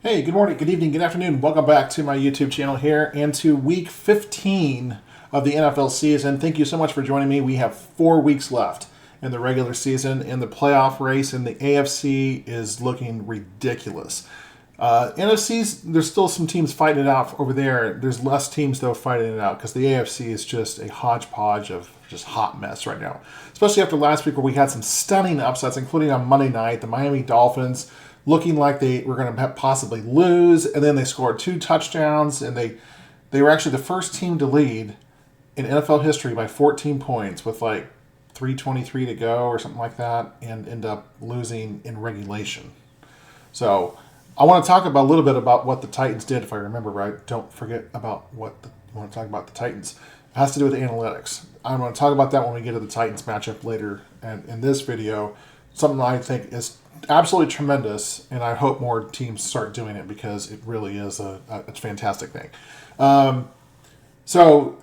Hey, good morning, good evening, good afternoon. Welcome back to my YouTube channel here and to week 15 of the NFL season. Thank you so much for joining me. We have 4 weeks left in the regular season, and the playoff race in the AFC is looking ridiculous. NFC's, there's still some teams fighting it out over there. There's less teams, though, fighting it out because the AFC is just a hodgepodge of just hot mess right now. Especially after last week where we had some stunning upsets, including on Monday night, the Miami Dolphins looking like they were going to possibly lose, and then they scored 2 touchdowns, and they were actually the first team to lead in NFL history by 14 points with like 3:23 to go or something like that, and end up losing in regulation. So I want to talk about a little bit about what the Titans did, if I remember right. Don't forget about I want to talk about the Titans. It has to do with analytics. I'm going to talk about that when we get to the Titans matchup later, and in this video, something I think is absolutely tremendous, and I hope more teams start doing it because it really is a fantastic thing. So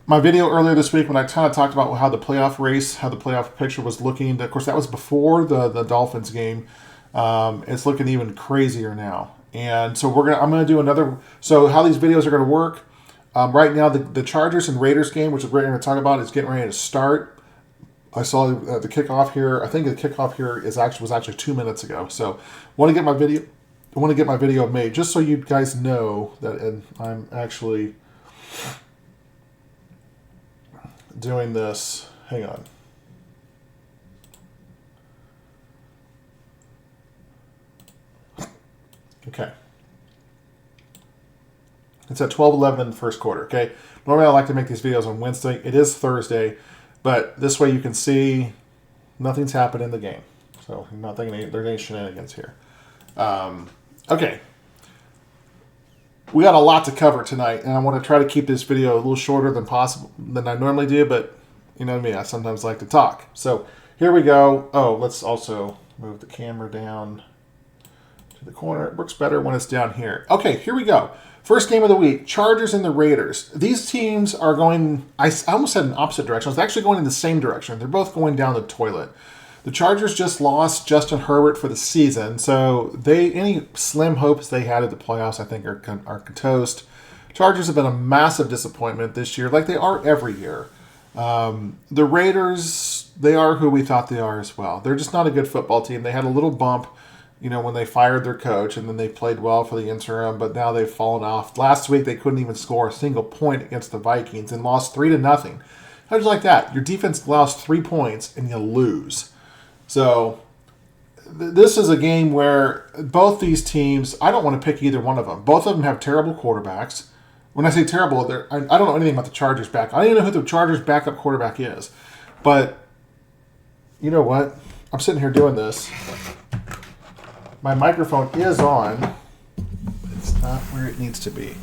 my video earlier this week when I kind of talked about how the playoff race, how the playoff picture was looking, of course that was before the Dolphins game. It's looking even crazier now. And so I'm gonna do another. So how these videos are gonna work? Right now, the Chargers and Raiders game, which we're going to talk about, is getting ready to start. I saw the kickoff here. I think the kickoff here was actually 2 minutes ago. So, want to get my video. I want to get my video made just so you guys know that I'm actually doing this. Hang on. Okay. It's at 12:11 in the first quarter. Okay. Normally I like to make these videos on Wednesday. It is Thursday. But this way you can see nothing's happened in the game. So there's any shenanigans here. Okay. We got a lot to cover tonight, and I want to try to keep this video a little shorter than I normally do, but you know me, I sometimes like to talk. So here we go. Oh, let's also move the camera down to the corner. It works better when it's down here. Okay, here we go. First game of the week, Chargers and the Raiders. These teams are going, I almost said in opposite directions. They're actually going in the same direction. They're both going down the toilet. The Chargers just lost Justin Herbert for the season, so any slim hopes they had at the playoffs, I think, are toast. Chargers have been a massive disappointment this year, like they are every year. The Raiders, they are who we thought they are as well. They're just not a good football team. They had a little bump when they fired their coach, and then they played well for the interim, but now they've fallen off. Last week, they couldn't even score a single point against the Vikings and lost 3-0. How do you like that? Your defense allows 3 points, and you lose. So this is a game where both these teams, I don't want to pick either one of them. Both of them have terrible quarterbacks. When I say terrible, I don't know anything about the Chargers back. I don't even know who the Chargers backup quarterback is. But you know what? I'm sitting here doing this. My microphone is on. It's not where it needs to be.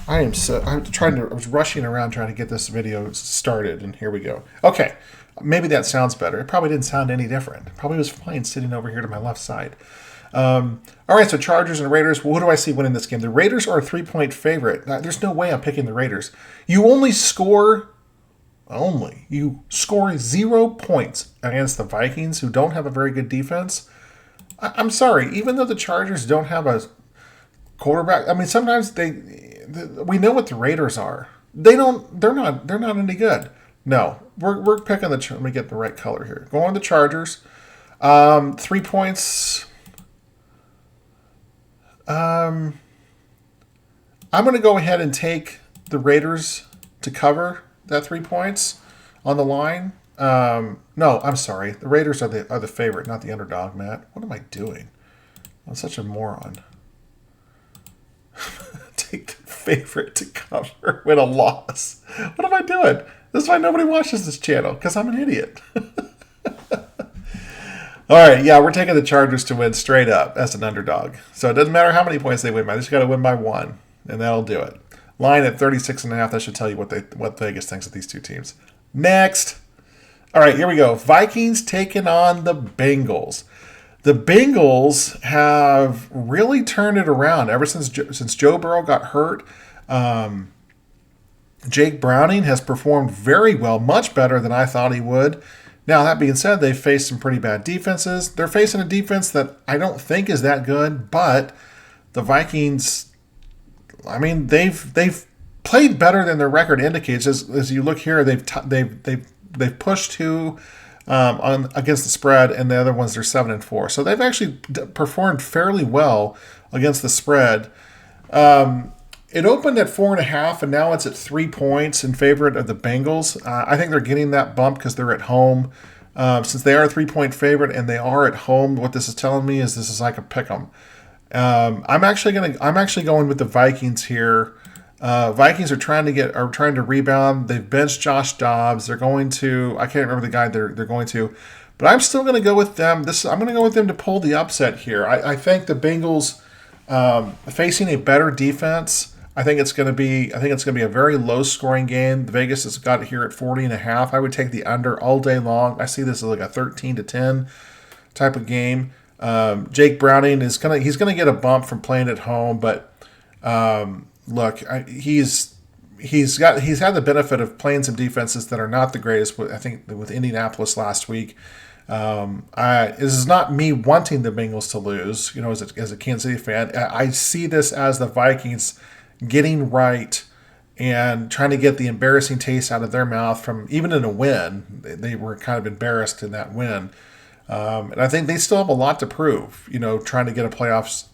I was rushing around trying to get this video started, and here we go. Okay, maybe that sounds better. It probably didn't sound any different. It probably was fine sitting over here to my left side. All right, so Chargers and Raiders. Well, who do I see winning this game? The Raiders are a 3-point favorite. There's no way I'm picking the Raiders. You score 0 points against the Vikings, who don't have a very good defense. I'm sorry, even though the Chargers don't have a quarterback, I mean, sometimes we know what the Raiders are. They're not any good. No, we're picking let me get the right color here. Going on the Chargers. 3 points. I'm going to go ahead and take the Raiders to cover that 3 points on the line. No, I'm sorry. The Raiders are the favorite, not the underdog, Matt. What am I doing? I'm such a moron. Take the favorite to cover with a loss. What am I doing? This is why nobody watches this channel, because I'm an idiot. All right, yeah, we're taking the Chargers to win straight up as an underdog. So it doesn't matter how many points they win by. They just got to win by 1, and that'll do it. Line at 36.5. That should tell you what Vegas thinks of these two teams. Next. All right, here we go. Vikings taking on the Bengals. The Bengals have really turned it around ever since Joe Burrow got hurt. Jake Browning has performed very well, much better than I thought he would. Now, that being said, they've faced some pretty bad defenses. They're facing a defense that I don't think is that good, but the Vikings, I mean, they've played better than their record indicates. As you look here, they've pushed two on against the spread, and the other ones they're 7-4. So they've actually performed fairly well against the spread. It opened at 4.5, and now it's at 3 points in favor of the Bengals. I think they're getting that bump because they're at home. Since they are a 3-point favorite and they are at home, what this is telling me is this is like a pick 'em. I'm actually going with the Vikings here. Vikings are trying to rebound. They've benched Josh Dobbs. They're going to, I can't remember the guy they're going to, but I'm still going to go with them. I'm going to go with them to pull the upset here. I think the Bengals facing a better defense. I think it's going to be a very low scoring game. Vegas has got it here at 40.5. I would take the under all day long. I see this as like a 13-10 type of game. Jake Browning he's gonna get a bump from playing at home, but look, he's had the benefit of playing some defenses that are not the greatest. I think with Indianapolis last week. This is not me wanting the Bengals to lose. As a Kansas City fan, I see this as the Vikings getting right and trying to get the embarrassing taste out of their mouth from even in a win. They were kind of embarrassed in that win. And I think they still have a lot to prove, trying to get to the playoffs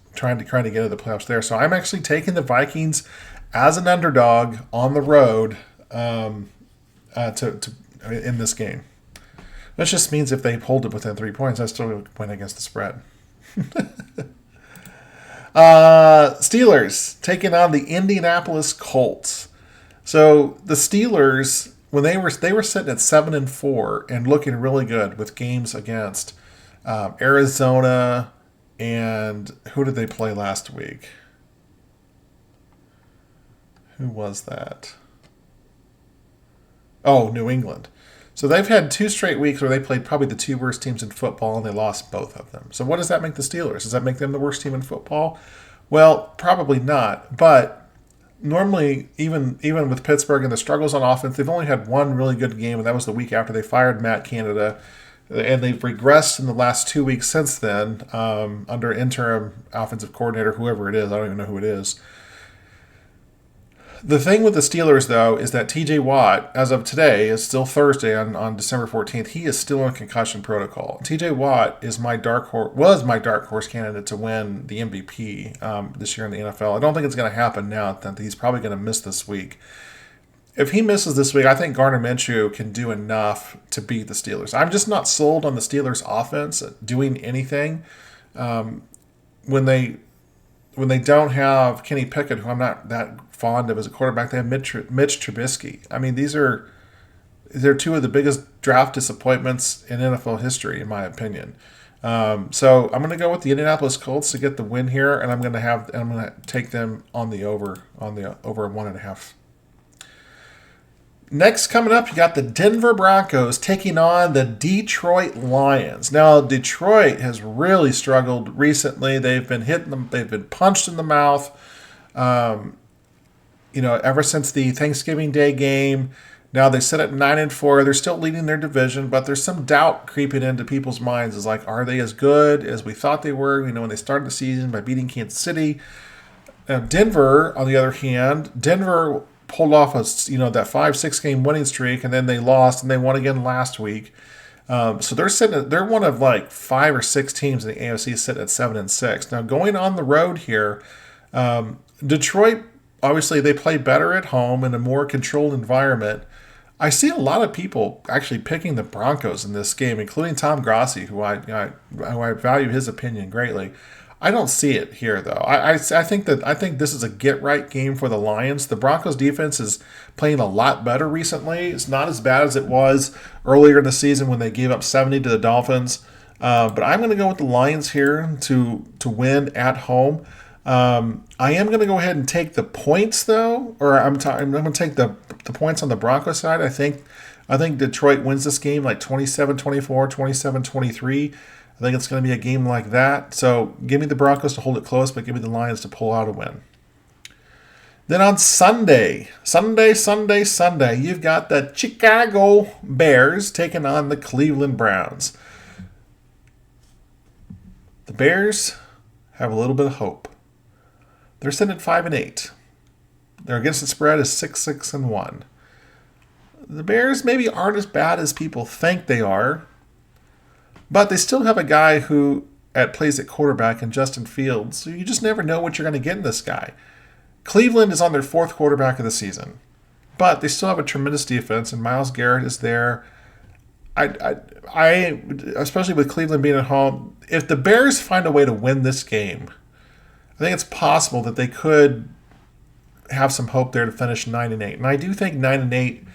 there. So I'm actually taking the Vikings as an underdog on the road in this game. That just means if they hold it within 3 points, I still win against the spread. Steelers taking on the Indianapolis Colts. So the Steelers, when they were sitting at 7-4 and looking really good with games against Arizona, and who did they play last week? Who was that? Oh, New England. So they've had 2 straight weeks where they played probably the 2 worst teams in football, and they lost both of them. So what does that make the Steelers? Does that make them the worst team in football? Well, probably not. But normally, even with Pittsburgh and the struggles on offense, they've only had one really good game, and that was the week after they fired Matt Canada. And they've regressed in the last 2 weeks since then under interim offensive coordinator, whoever it is. I don't even know who it is. The thing with the Steelers, though, is that T.J. Watt, as of today, is still Thursday on December 14th. He is still in concussion protocol. T.J. Watt was my dark horse candidate to win the MVP this year in the NFL. I don't think it's going to happen now. That he's probably going to miss this week. If he misses this week, I think Gardner Minshew can do enough to beat the Steelers. I'm just not sold on the Steelers' offense doing anything when they don't have Kenny Pickett, who I'm not that fond of as a quarterback. They have Mitch Trubisky. I mean, they're 2 of the biggest draft disappointments in NFL history, in my opinion. So I'm going to go with the Indianapolis Colts to get the win here, and I'm going to take them on the over 1.5. Next, coming up, you got the Denver Broncos taking on the Detroit Lions. Now, Detroit has really struggled recently. They've been punched in the mouth. Ever since the Thanksgiving Day game. Now they sit at 9-4. They're still leading their division, but there's some doubt creeping into people's minds. Is like, are they as good as we thought they were? When they started the season by beating Kansas City. Now, Denver, on the other hand, pulled off that 5-6 game winning streak, and then they lost, and they won again last week. So they're one of like 5 or 6 teams in the AFC sitting at 7-6. Now going on the road here, Detroit, obviously they play better at home in a more controlled environment. I see a lot of people actually picking the Broncos in this game, including Tom Grossi, who I value his opinion greatly. I don't see it here, though. I think this is a get-right game for the Lions. The Broncos' defense is playing a lot better recently. It's not as bad as it was earlier in the season when they gave up 70 to the Dolphins. But I'm going to go with the Lions here to win at home. I am going to go ahead and take the points, though, or I'm going to take the points on the Broncos side. I think Detroit wins this game like 27-24, 27-23. I think it's going to be a game like that. So give me the Broncos to hold it close, but give me the Lions to pull out a win. Then on Sunday, you've got the Chicago Bears taking on the Cleveland Browns. The Bears have a little bit of hope. They're sitting at 5-8. Their against the spread is 6-6-1. The Bears maybe aren't as bad as people think they are, but they still have a guy who plays at quarterback in Justin Fields, so you just never know what you're going to get in this guy. Cleveland is on their 4th quarterback of the season, but they still have a tremendous defense, and Myles Garrett is there. I especially with Cleveland being at home, if the Bears find a way to win this game, I think it's possible that they could have some hope there to finish 9-8. And I do think 9-8,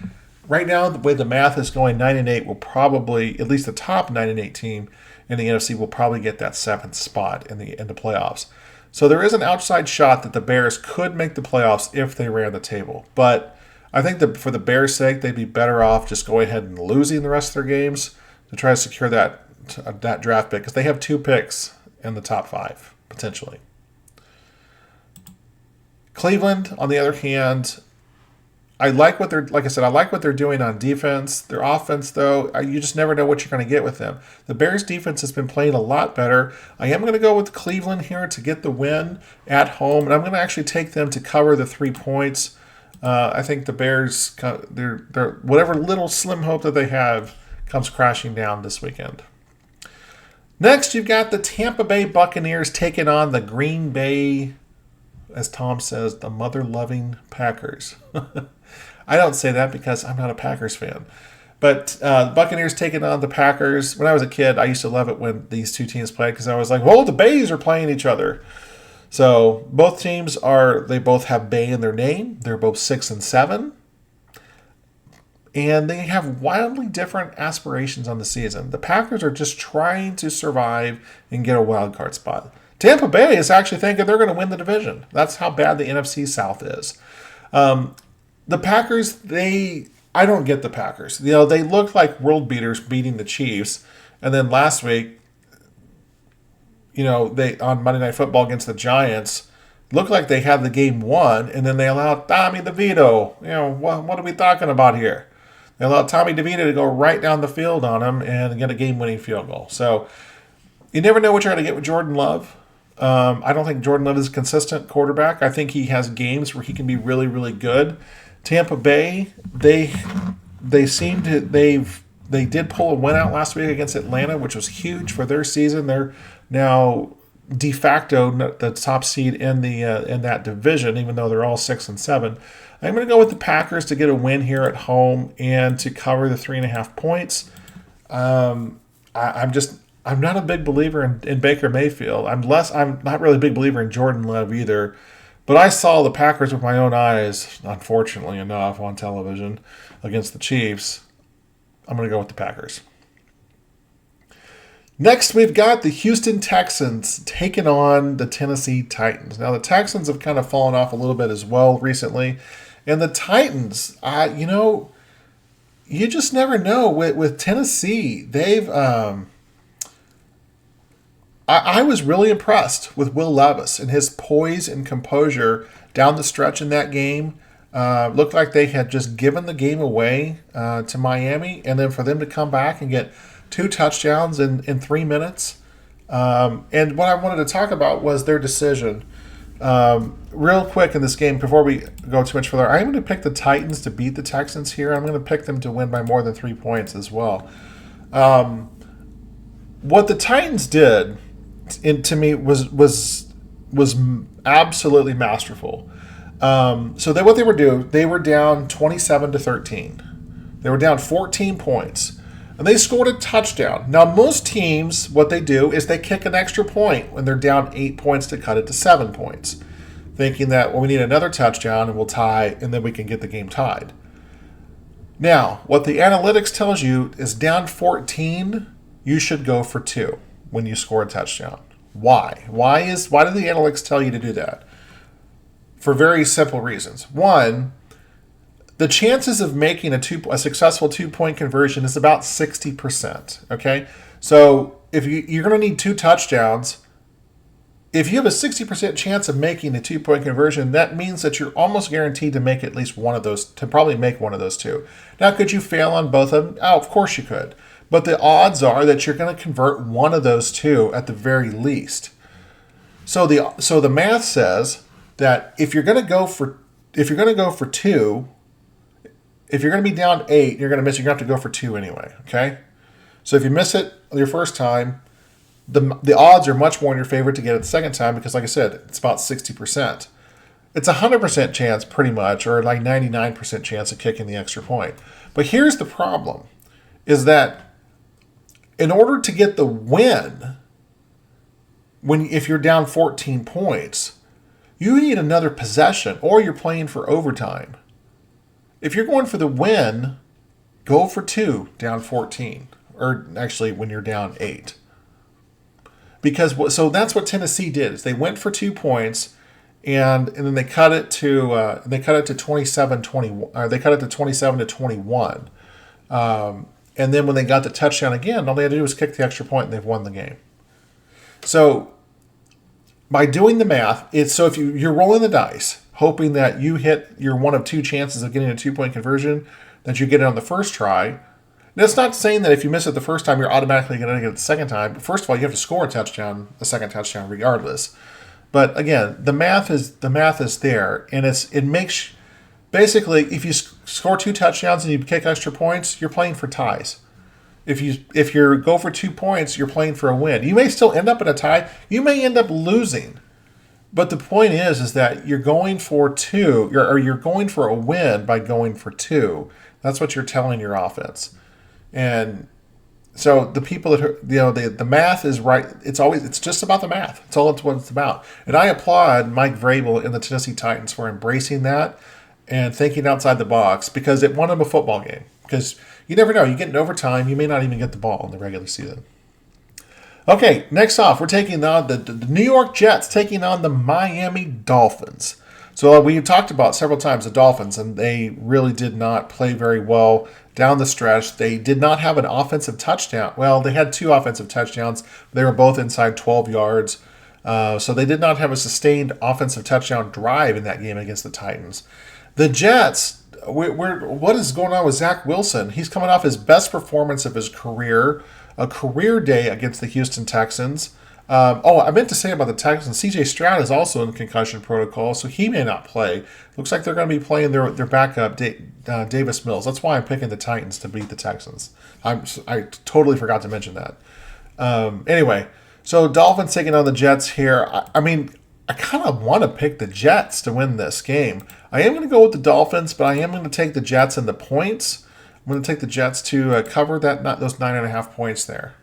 right now, the way the math is going, 9-8 will probably, at least the top 9-8 team in the NFC will probably get that 7th spot in the playoffs. So there is an outside shot that the Bears could make the playoffs if they ran the table. But I think that for the Bears' sake, they'd be better off just going ahead and losing the rest of their games to try to secure that draft pick, because they have 2 picks in the top 5, potentially. Cleveland, on the other hand, I like what they're doing on defense. Their offense, though, you just never know what you're going to get with them. The Bears' defense has been playing a lot better. I am going to go with Cleveland here to get the win at home, and I'm going to actually take them to cover the 3 points. I think the Bears, they're whatever little slim hope that they have comes crashing down this weekend. Next, you've got the Tampa Bay Buccaneers taking on the Green Bay, as Tom says, the mother-loving Packers. I don't say that because I'm not a Packers fan. But the Buccaneers taking on the Packers. When I was a kid, I used to love it when these two teams played because I was like, well, the Bays are playing each other. So both teams they both have Bay in their name. They're both 6-7. And they have wildly different aspirations on the season. The Packers are just trying to survive and get a wild card spot. Tampa Bay is actually thinking they're going to win the division. That's how bad the NFC South is. The Packers, I don't get the Packers. They look like world beaters beating the Chiefs. And then last week, they on Monday Night Football against the Giants, looked like they had the game won, and then they allowed Tommy DeVito. What are we talking about here? They allowed Tommy DeVito to go right down the field on him and get a game-winning field goal. So you never know what you're going to get with Jordan Love. I don't think Jordan Love is a consistent quarterback. I think he has games where he can be really, really good. Tampa Bay, they did pull a win out last week against Atlanta, which was huge for their season. They're now de facto the top seed in that division, even though they're all 6-7. I'm going to go with the Packers to get a win here at home and to cover the 3.5 points. I'm not a big believer in Baker Mayfield. I'm not really a big believer in Jordan Love either. But I saw the Packers with my own eyes, unfortunately enough, on television against the Chiefs. I'm going to go with the Packers. Next, we've got the Houston Texans taking on the Tennessee Titans. Now, the Texans have kind of fallen off a little bit as well recently. And the Titans, you just never know. With Tennessee, they've... I was really impressed with Will Levis and his poise and composure down the stretch in that game. Looked like they had just given the game away to Miami, and then for them to come back and get 2 touchdowns in 3 minutes. And what I wanted to talk about was their decision. Real quick in this game, before we go too much further, I'm going to pick the Titans to beat the Texans here. I'm going to pick them to win by more than 3 points as well. What the Titans did, to me, was absolutely masterful. What they were doing, they were down 27-13. They were down 14 points, and they scored a touchdown. Now, most teams, what they do is they kick an extra point when they're down 8 points to cut it to 7 points, thinking that, we need another touchdown and we'll tie, and then we can get the game tied. Now, what the analytics tells you is down 14, you should go for 2 when you score a touchdown. Why? Why do the analytics tell you to do that? For very simple reasons. One, the chances of making a successful 2-point conversion is about 60%. Okay, so if you're going to need 2 touchdowns, if you have a 60% chance of making a 2-point conversion, that means that you're almost guaranteed to make at least one of those. To probably make one of those 2. Now, could you fail on both of them? Oh, of course you could. But the odds are that you're going to convert one of those 2 at the very least. So the math says that if you're going to go for 2, if you're going to be down 8, you're going to miss. You're going to have to go for 2 anyway. Okay, so if you miss it your first time, the odds are much more in your favor to get it the second time because, like I said, it's about 60%. It's a 100% chance, pretty much, or like 99% chance of kicking the extra point. But here's the problem: is that in order to get the win, if you're down 14 points, you need another possession, or you're playing for overtime. If you're going for the win, go for 2 down 14, or actually when you're down 8. So that's what Tennessee did. Is they went for 2 points, and then they cut it to 27-20. They cut it to 27-21. And then when they got the touchdown again, all they had to do was kick the extra point, and they've won the game. So by doing the math, it's so if you're rolling the dice, hoping that you hit your one of 2 chances of getting a 2-point conversion, that you get it on the first try. That's not saying that if you miss it the first time, you're automatically going to get it the second time. But first of all, you have to score a second touchdown, regardless. But again, the math is there, and it makes basically if you score 2 touchdowns and you kick extra points, you're playing for ties. If you go for 2 points, you're playing for a win. You may still end up in a tie. You may end up losing. But the point is that you're going for 2, or you're going for a win by going for 2. That's what you're telling your offense. And so the people that the math is right. It's just about the math. It's all what it's about. And I applaud Mike Vrabel and the Tennessee Titans for embracing that and thinking outside the box, because it won them a football game. Because you never know. You get in overtime, you may not even get the ball in the regular season. Okay, next off, we're taking on the New York Jets taking on the Miami Dolphins. So we talked about several times the Dolphins, and they really did not play very well down the stretch. They did not have an offensive touchdown. Well, they had 2 offensive touchdowns. They were both inside 12 yards. So they did not have a sustained offensive touchdown drive in that game against the Titans. The Jets, what is going on with Zach Wilson? He's coming off his best performance of his career, a career day against the Houston Texans. I meant to say about the Texans, C.J. Stroud is also in concussion protocol, so he may not play. Looks like they're going to be playing their backup, Davis Mills. That's why I'm picking the Titans to beat the Texans. I totally forgot to mention that. Anyway, so Dolphins taking on the Jets here. I kind of want to pick the Jets to win this game. I am going to go with the Dolphins, but I am going to take the Jets and the points. I'm going to take the Jets to cover those 9.5 points there.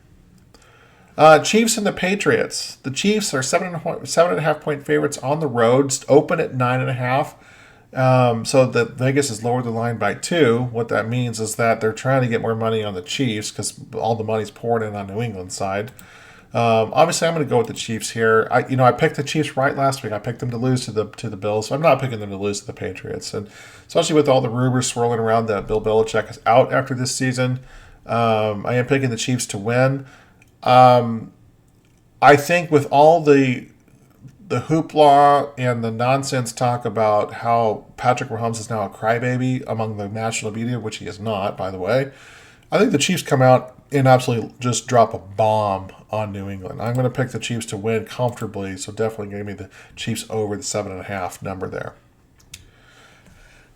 Chiefs and the Patriots. The Chiefs are 7.5 point favorites on the road, open at 9.5. So the Vegas has lowered the line by 2. What that means is that they're trying to get more money on the Chiefs because all the money's pouring in on New England's side. Obviously, I'm going to go with the Chiefs here. I picked the Chiefs right last week. I picked them to lose to the Bills, so I'm not picking them to lose to the Patriots. And especially with all the rumors swirling around that Bill Belichick is out after this season, I am picking the Chiefs to win. I think with all the hoopla and the nonsense talk about how Patrick Mahomes is now a crybaby among the national media, which he is not, by the way, I think the Chiefs come out and absolutely just drop a bomb on New England. I'm going to pick the Chiefs to win comfortably, so definitely give me the Chiefs over the 7.5 number there.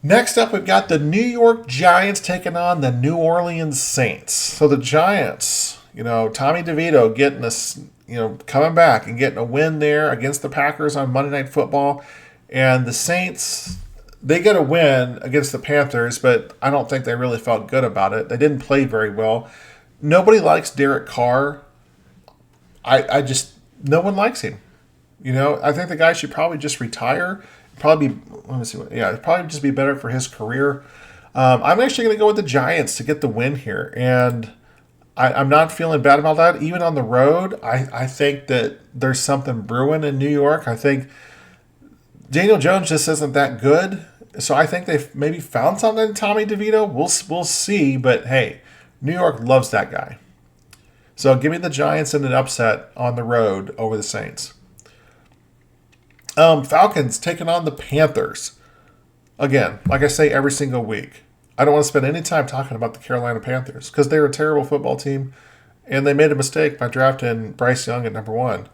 Next up, we've got the New York Giants taking on the New Orleans Saints. So the Giants, Tommy DeVito getting coming back and getting a win there against the Packers on Monday Night Football. And the Saints, they get a win against the Panthers, but I don't think they really felt good about it. They didn't play very well. Nobody likes Derek Carr. No one likes him. I think the guy should probably just retire. It'd probably just be better for his career. I'm actually going to go with the Giants to get the win here. And I'm not feeling bad about that. Even on the road, I think that there's something brewing in New York. I think Daniel Jones just isn't that good. So I think they've maybe found something in Tommy DeVito. We'll see. But, hey, New York loves that guy. So give me the Giants in an upset on the road over the Saints. Falcons taking on the Panthers. Again, like I say every single week, I don't want to spend any time talking about the Carolina Panthers because they're a terrible football team and they made a mistake by drafting Bryce Young at number 1.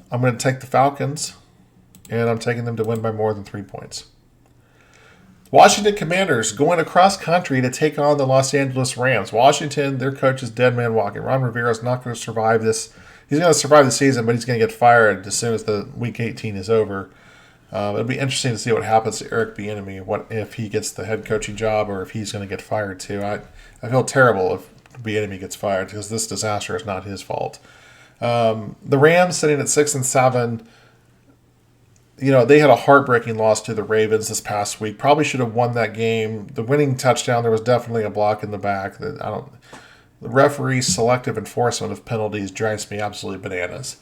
I'm going to take the Falcons and I'm taking them to win by more than 3 points. Washington Commanders going across country to take on the Los Angeles Rams. Washington, their coach is dead man walking. Ron Rivera is not going to survive this. He's going to survive the season, but he's going to get fired as soon as the Week 18 is over. It'll be interesting to see what happens to Eric Bieniemy. What if he gets the head coaching job, or if he's going to get fired too? I feel terrible if Bieniemy gets fired because this disaster is not his fault. The Rams sitting at 6-7. You know, they had a heartbreaking loss to the Ravens this past week. Probably should have won that game. The winning touchdown, there was definitely a block in the back. The referee's selective enforcement of penalties drives me absolutely bananas.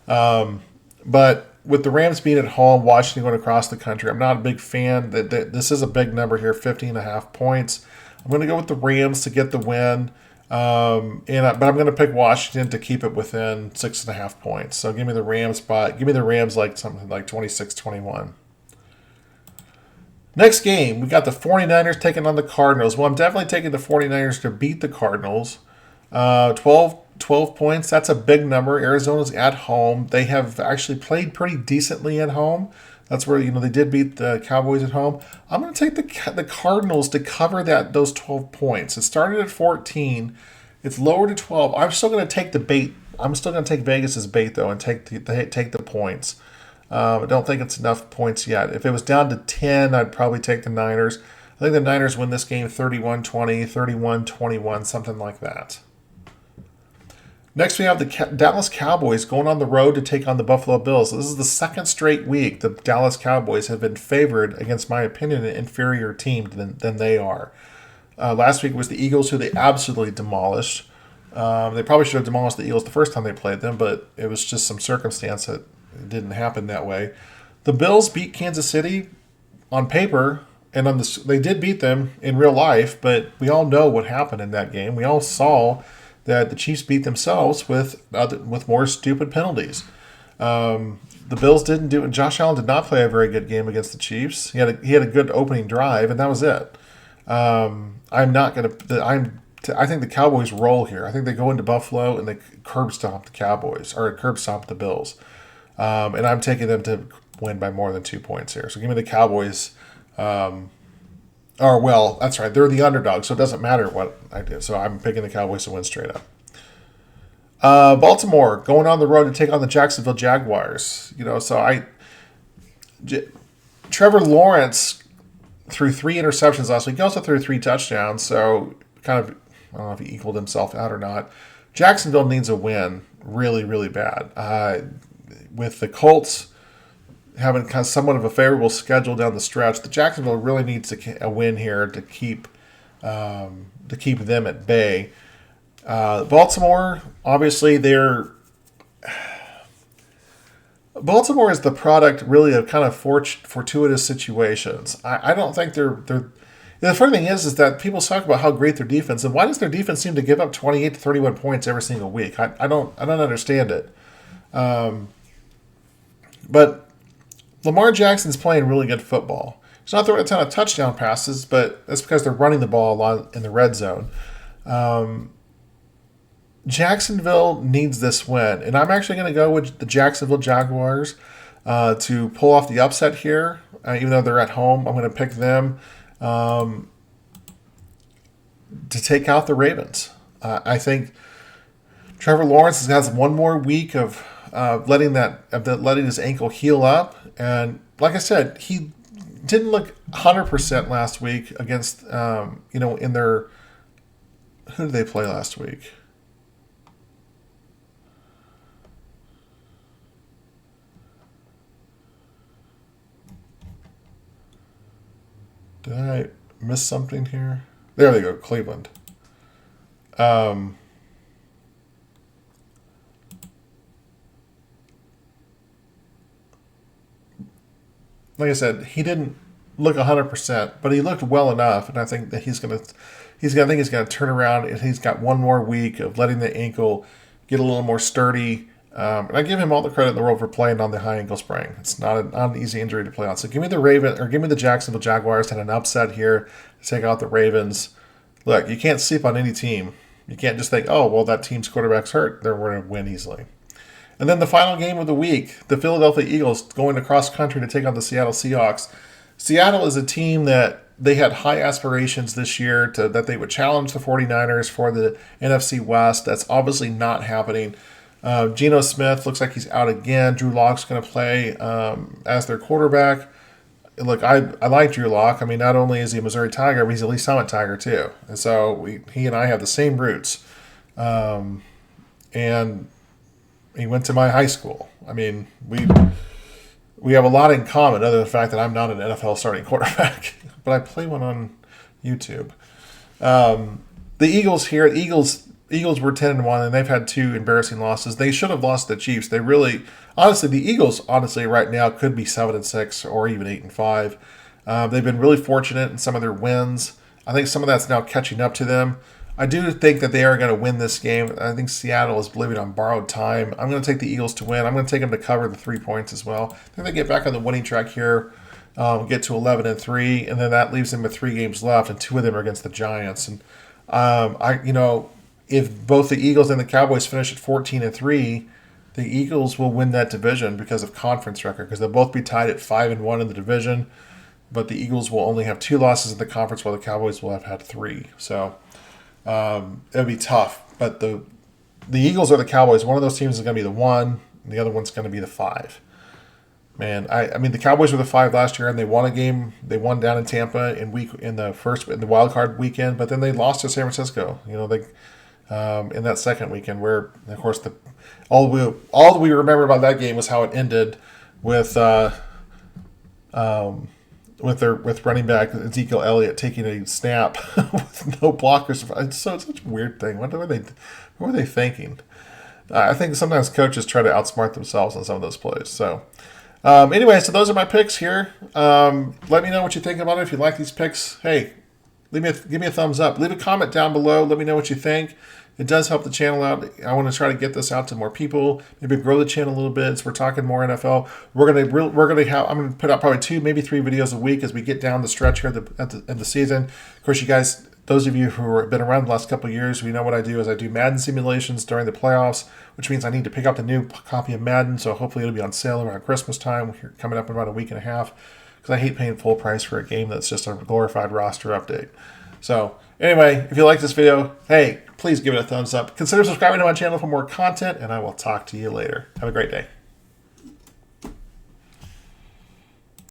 But with the Rams being at home, Washington going across the country, I'm not a big fan. This is a big number here, 15.5 points. I'm going to go with the Rams to get the win. But I'm going to pick Washington to keep it within 6.5 points. So give me the Rams give me the Rams like something like 26-21. Next game, we got the 49ers taking on the Cardinals. Well, I'm definitely taking the 49ers to beat the Cardinals. 12 points, that's a big number. Arizona's at home. They have actually played pretty decently at home. That's where, they did beat the Cowboys at home. I'm going to take the Cardinals to cover those 12 points. It started at 14. It's lowered to 12. I'm still going to take the bait. I'm still going to take Vegas's bait, though, and take the points. I don't think it's enough points yet. If it was down to 10, I'd probably take the Niners. I think the Niners win this game 31-20, 31-21, something like that. Next, we have the Dallas Cowboys going on the road to take on the Buffalo Bills. So this is the second straight week the Dallas Cowboys have been favored against, my opinion, an inferior team than they are. Last week was the Eagles, who they absolutely demolished. They probably should have demolished the Eagles the first time they played them, but it was just some circumstance that it didn't happen that way. The Bills beat Kansas City on paper, and they did beat them in real life, but we all know what happened in that game. We all saw that the Chiefs beat themselves with more stupid penalties. The Bills didn't do it. Josh Allen did not play a very good game against the Chiefs. He had a good opening drive, and that was it. I think the Cowboys roll here. I think they go into Buffalo and they curb stomp the Cowboys, or curb stomp the Bills. And I'm taking them to win by more than 2 points here. So give me the Cowboys. That's right. They're the underdog, so it doesn't matter what I do. So I'm picking the Cowboys to win straight up. Baltimore going on the road to take on the Jacksonville Jaguars. Trevor Lawrence threw 3 interceptions last week. He also threw 3 touchdowns, so kind of, I don't know if he equaled himself out or not. Jacksonville needs a win really, really bad. With the Colts having kind of somewhat of a favorable schedule down the stretch, the Jacksonville really needs a win here to keep them at bay. Baltimore, obviously, Baltimore is the product really of kind of fortuitous situations. I don't think they're. The funny thing is that people talk about how great their defense, and why does their defense seem to give up 28 to 31 points every single week? I don't understand it. But Lamar Jackson's playing really good football. He's not throwing a ton of touchdown passes, but that's because they're running the ball a lot in the red zone. Jacksonville needs this win, and I'm actually going to go with the Jacksonville Jaguars to pull off the upset here. Even though they're at home, I'm going to pick them to take out the Ravens. I think Trevor Lawrence has one more week of letting his ankle heal up, and like I said, he didn't look 100% last week against in their. Who did they play last week? Did I miss something here? There they go, Cleveland. Like I said, he didn't look 100%, but he looked well enough, and I think that he's going to turn around, and he's got one more week of letting the ankle get a little more sturdy. And I give him all the credit in the world for playing on the high ankle sprain. It's not an easy injury to play on. So give me the Jacksonville Jaguars and an upset here to take out the Ravens. Look, you can't sleep on any team. You can't just think, oh, well, that team's quarterback's hurt. They're going to win easily. And then the final game of the week, the Philadelphia Eagles going across country to take on the Seattle Seahawks. Seattle is a team that they had high aspirations this year that they would challenge the 49ers for the NFC West. That's obviously not happening. Geno Smith looks like he's out again. Drew Lock's going to play as their quarterback. Look, I like Drew Lock. I mean, not only is he a Missouri Tiger, but he's a Lee Summit Tiger too. And so he and I have the same roots. And he went to my high school. I mean, we have a lot in common, other than the fact that I'm not an NFL starting quarterback, but I play one on YouTube. The Eagles here, Eagles were 10-1, and they've had 2 embarrassing losses. They should have lost the Chiefs. They really, honestly, the Eagles, right now could be 7-6 or even 8-5. They've been really fortunate in some of their wins. I think some of that's now catching up to them. I do think that they are going to win this game. I think Seattle is living on borrowed time. I'm going to take the Eagles to win. I'm going to take them to cover the 3 points as well. I think they get back on the winning track here, get to 11-3, and then that leaves them with 3 games left, and 2 of them are against the Giants. And if both the Eagles and the Cowboys finish at 14-3, the Eagles will win that division because of conference record, because they'll both be tied at 5-1 in the division, but the Eagles will only have 2 losses in the conference, while the Cowboys will have had 3. So it'll be tough. But the Eagles or the Cowboys, one of those teams is going to be the 1, and the other one's going to be the 5. Man, I mean, the Cowboys were the 5 last year, and they won a game. They won down in Tampa in the wild card weekend, but then they lost to San Francisco. In that second weekend, where of course all that we remember about that game was how it ended with running back Ezekiel Elliott taking a snap with no blockers. It's such a weird thing. What were they thinking? I think sometimes coaches try to outsmart themselves on some of those plays. So anyway, so those are my picks here. Let me know what you think about it. If you like these picks, hey, give me a thumbs up. Leave a comment down below. Let me know what you think. It does help the channel out. I want to try to get this out to more people. Maybe grow the channel a little bit. So we're talking more NFL. I'm gonna put out probably 2, maybe 3 videos a week as we get down the stretch here at the end of the season. Of course, you guys, those of you who have been around the last couple of years, we know what I do is I do Madden simulations during the playoffs, which means I need to pick up the new copy of Madden. So hopefully it'll be on sale around Christmas time. We're coming up in about a week and a half, because I hate paying full price for a game that's just a glorified roster update. So anyway, if you like this video, hey, please give it a thumbs up. Consider subscribing to my channel for more content, and I will talk to you later. Have a great day.